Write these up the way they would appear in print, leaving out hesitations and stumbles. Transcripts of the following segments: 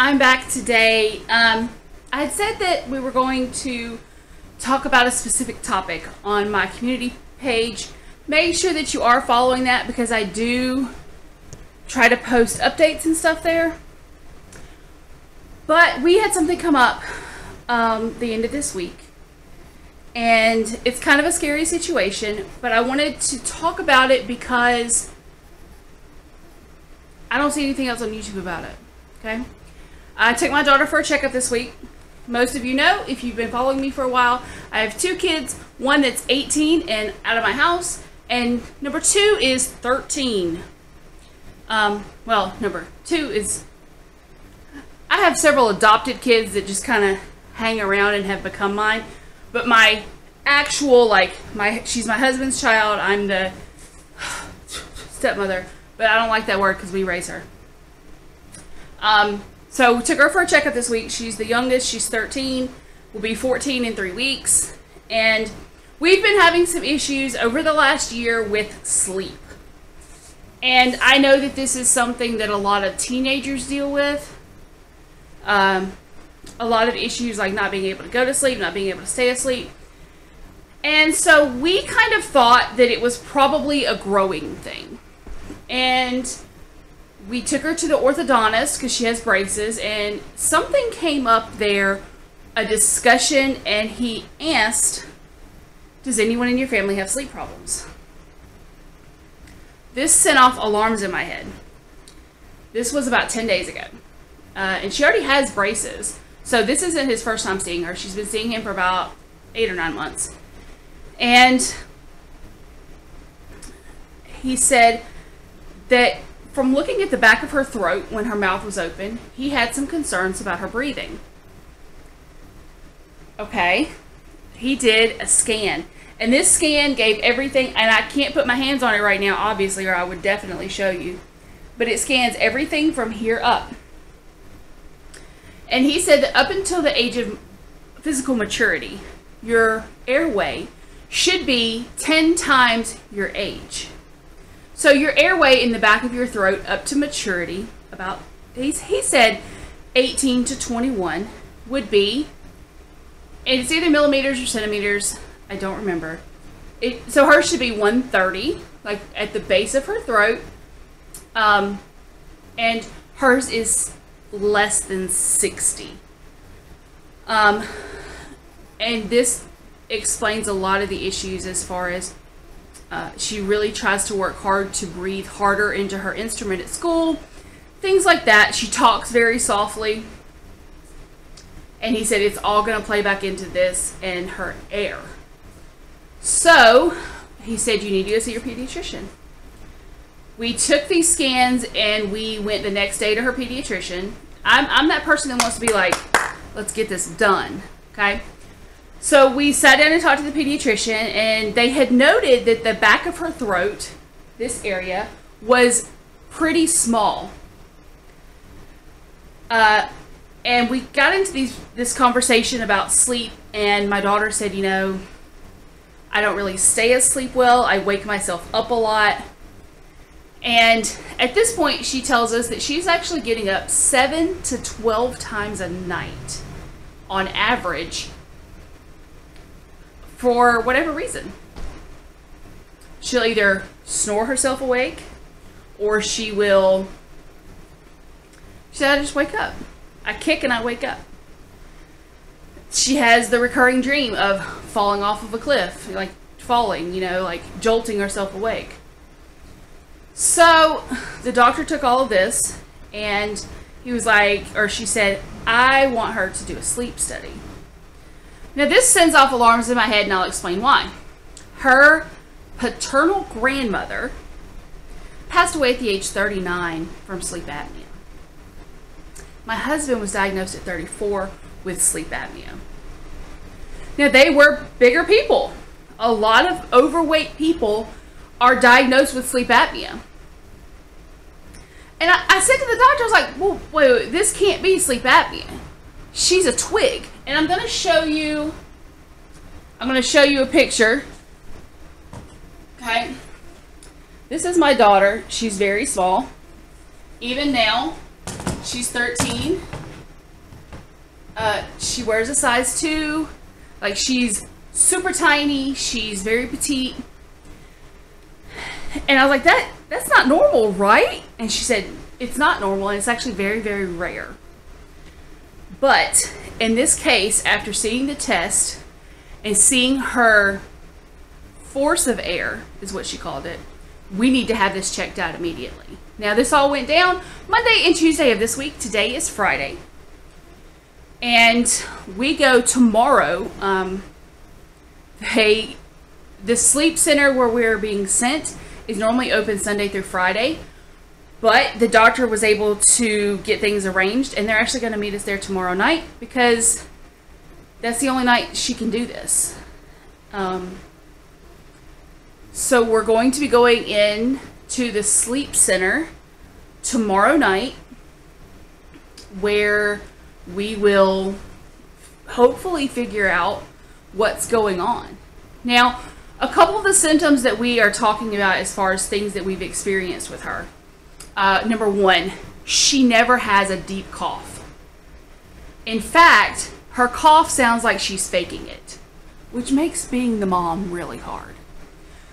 I'm back today. I had said that we were going to talk about a specific topic on my community page. Make sure that you are following that because I do try to post updates and stuff there. But we had something come up the end of this week. And it's kind of a scary situation, but I wanted to talk about it because I don't see anything else on YouTube about it. Okay? I took my daughter for a checkup this week. Most of you know, if you've been following me for a while, I have two kids. One that's 18 and out of my house, and number 2 is 13. Well, number 2 is... I have several adopted kids that just kind of hang around and have become mine. But my actual, she's my husband's child. I'm the stepmother. But I don't like that word because we raise her. So we took her for a checkup this week. She's the youngest. She's 13. Will be 14 in 3 weeks. And we've been having some issues over the last year with sleep. And I know that this is something that a lot of teenagers deal with. A lot of issues like not being able to go to sleep, not being able to stay asleep. And so we kind of thought that it was probably a growing thing. And we took her to the orthodontist because she has braces, and something came up there, a discussion, and he asked, does anyone in your family have sleep problems? This sent off alarms in my head. This was about 10 days ago. And she already has braces. So this isn't his first time seeing her. She's been seeing him for about 8 or 9 months. And he said that from looking at the back of her throat when her mouth was open, he had some concerns about her breathing. Okay. He did a scan. And this scan gave everything, and I can't put my hands on it right now, obviously, or I would definitely show you. But it scans everything from here up. And he said that up until the age of physical maturity, your airway should be 10 times your age. So your airway in the back of your throat up to maturity, about, he said 18 to 21 would be, and it's either millimeters or centimeters, I don't remember. So hers should be 130, like at the base of her throat. And hers is less than 60. And this explains a lot of the issues as far as she really tries to work hard to breathe harder into her instrument at school. Things like that. She talks very softly. And he said it's all going to play back into this and her air. So, he said you need to go see your pediatrician. We took these scans and we went the next day to her pediatrician. I'm that person that wants to be like, let's get this done, okay? So we sat down and talked to the pediatrician, and they had noted that the back of her throat, this area, was pretty small. And we got into this conversation about sleep, and my daughter said, you know, I don't really stay asleep well. I wake myself up a lot. And at this point, she tells us that she's actually getting up 7 to 12 times a night on average for whatever reason. She'll either snore herself awake or she said, I just wake up. I kick and I wake up. She has the recurring dream of falling off of a cliff, like falling, you know, like jolting herself awake. So the doctor took all of this and he was like, or she said, I want her to do a sleep study. Now this sends off alarms in my head, and I'll explain why. Her paternal grandmother passed away at the age 39 from sleep apnea. My husband was diagnosed at 34 with sleep apnea. Now they were bigger people. A lot of overweight people are diagnosed with sleep apnea. And I said to the doctor, I was like, well, wait, this can't be sleep apnea. She's a twig. And I'm going to show you a picture. Okay. This is my daughter. She's very small. Even now, she's 13. She wears a size 2. Like, she's super tiny. She's very petite. And I was like, that's not normal, right? And she said, it's not normal, and it's actually very, very rare. But in this case, after seeing the test and seeing her force of air, is what she called it, we need to have this checked out immediately. Now, this all went down Monday and Tuesday of this week. Today is Friday. And we go tomorrow. The sleep center where we're being sent is normally open Sunday through Friday. But the doctor was able to get things arranged, and they're actually going to meet us there tomorrow night because that's the only night she can do this. So we're going to be going in to the sleep center tomorrow night, where we will hopefully figure out what's going on. Now, a couple of the symptoms that we are talking about as far as things that we've experienced with her. Number 1, she never has a deep cough. In fact, her cough sounds like she's faking it, which makes being the mom really hard.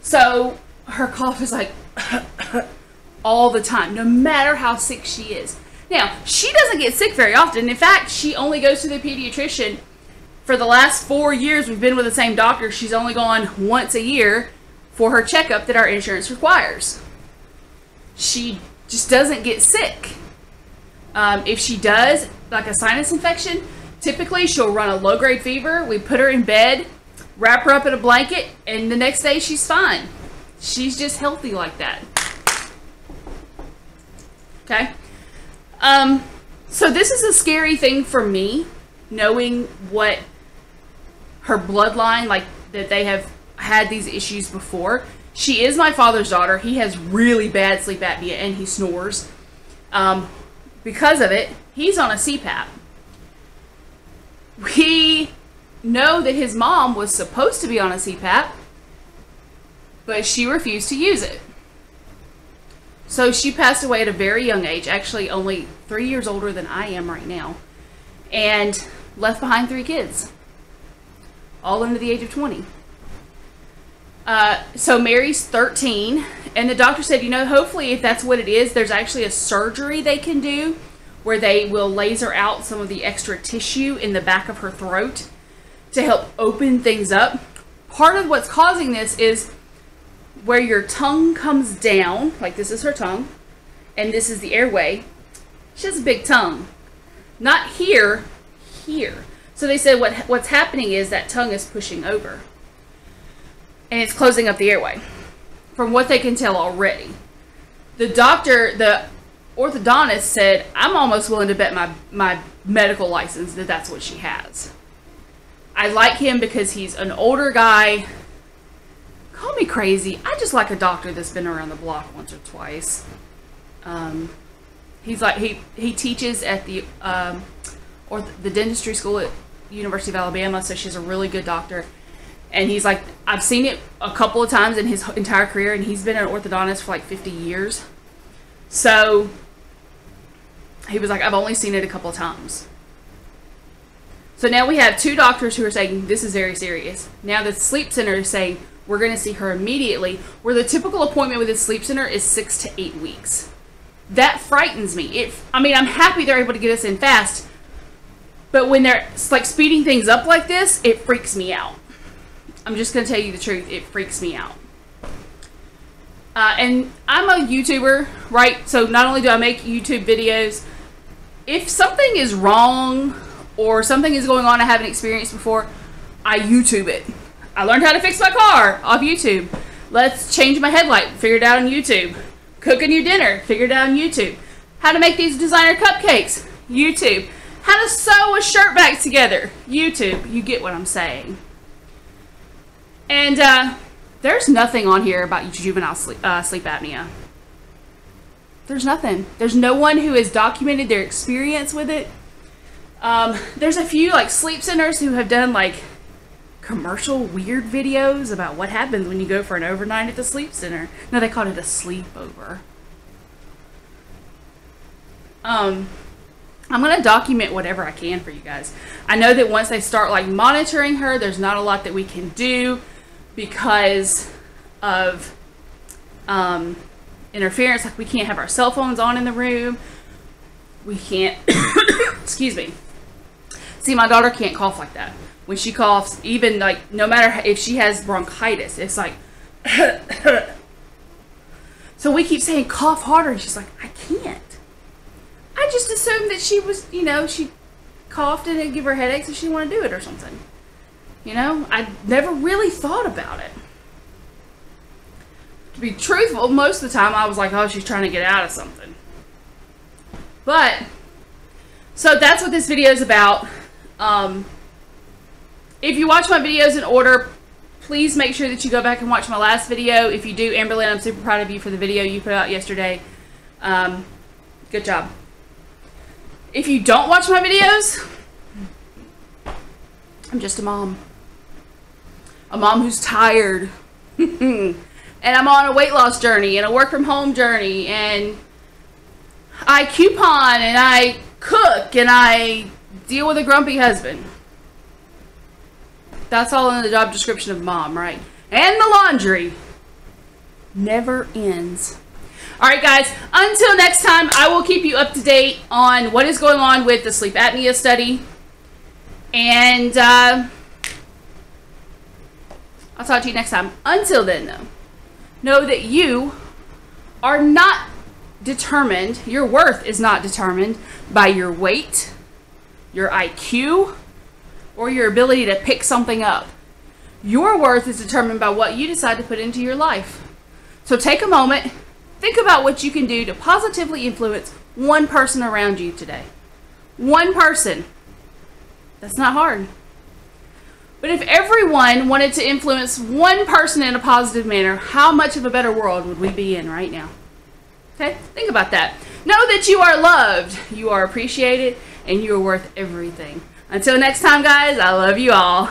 So her cough is like all the time, no matter how sick she is. Now, she doesn't get sick very often. In fact, she only goes to the pediatrician. For the last 4 years we've been with the same doctor. She's only gone once a year for her checkup that our insurance requires. She just doesn't get sick. If she does, like a sinus infection, typically she'll run a low-grade fever. We put her in bed, wrap her up in a blanket, and the next day she's fine. She's just healthy like that. Okay? So this is a scary thing for me, knowing what her bloodline, like that they have had these issues before. She is my father's daughter. He has really bad sleep apnea and he snores. Because of it, he's on a CPAP. We know that his mom was supposed to be on a CPAP, but she refused to use it. So she passed away at a very young age, actually only 3 years older than I am right now, and left behind 3 kids, all under the age of 20. So Mary's 13, and the doctor said, you know, hopefully if that's what it is, there's actually a surgery they can do where they will laser out some of the extra tissue in the back of her throat to help open things up. Part of what's causing this is where your tongue comes down, like this is her tongue, and this is the airway. She has a big tongue. Not here, here. So they said what's happening is that tongue is pushing over. And it's closing up the airway, from what they can tell already. The doctor, the orthodontist said, I'm almost willing to bet my medical license that that's what she has. I like him because he's an older guy. Call me crazy. I just like a doctor that's been around the block once or twice. He's like, he teaches at the dentistry school at University of Alabama, so she's a really good doctor. And he's like, I've seen it a couple of times in his entire career, and he's been an orthodontist for like 50 years. So he was like, I've only seen it a couple of times. So now we have 2 doctors who are saying this is very serious. Now the sleep center is saying we're going to see her immediately, where the typical appointment with the sleep center is 6 to 8 weeks. That frightens me. I mean, I'm happy they're able to get us in fast, but when they're like speeding things up like this, it freaks me out. I'm just going to tell you the truth. It freaks me out. And I'm a YouTuber, right? So not only do I make YouTube videos, if something is wrong or something is going on I haven't experienced before, I YouTube it. I learned how to fix my car off YouTube. Let's change my headlight. Figure it out on YouTube. Cook a new dinner. Figure it out on YouTube. How to make these designer cupcakes. YouTube. How to sew a shirt back together. YouTube. You get what I'm saying. And there's nothing on here about juvenile sleep apnea. There's nothing. There's no one who has documented their experience with it. There's a few like sleep centers who have done like commercial weird videos about what happens when you go for an overnight at the sleep center. No, they called it a sleepover. I'm going to document whatever I can for you guys. I know that once they start like monitoring her, there's not a lot that we can do because of interference. Like we can't have our cell phones on in the room. We can't, excuse me. See, my daughter can't cough like that. When she coughs, even like, no matter if she has bronchitis, it's like, so we keep saying cough harder, and she's like, I can't. I just assumed that she was, you know, she coughed and it'd give her headaches and she didn't want to do it or something. You know, I never really thought about it. To be truthful, most of the time I was like, oh, she's trying to get out of something. But, so that's what this video is about. If you watch my videos in order, please make sure that you go back and watch my last video. If you do, Amberlynn, I'm super proud of you for the video you put out yesterday. Good job. If you don't watch my videos, I'm just a mom. A mom who's tired. And I'm on a weight loss journey and a work from home journey, and I coupon and I cook and I deal with a grumpy husband. That's all in the job description of mom, right? And the laundry never ends. Alright guys, until next time, I will keep you up to date on what is going on with the sleep apnea study. And I'll talk to you next time. Until then though, know that you are not determined, your worth is not determined by your weight, your IQ, or your ability to pick something up. Your worth is determined by what you decide to put into your life. So take a moment, think about what you can do to positively influence one person around you today. One person. That's not hard. But if everyone wanted to influence one person in a positive manner, how much of a better world would we be in right now? Okay? Think about that. Know that you are loved, you are appreciated, and you are worth everything. Until next time, guys, I love you all.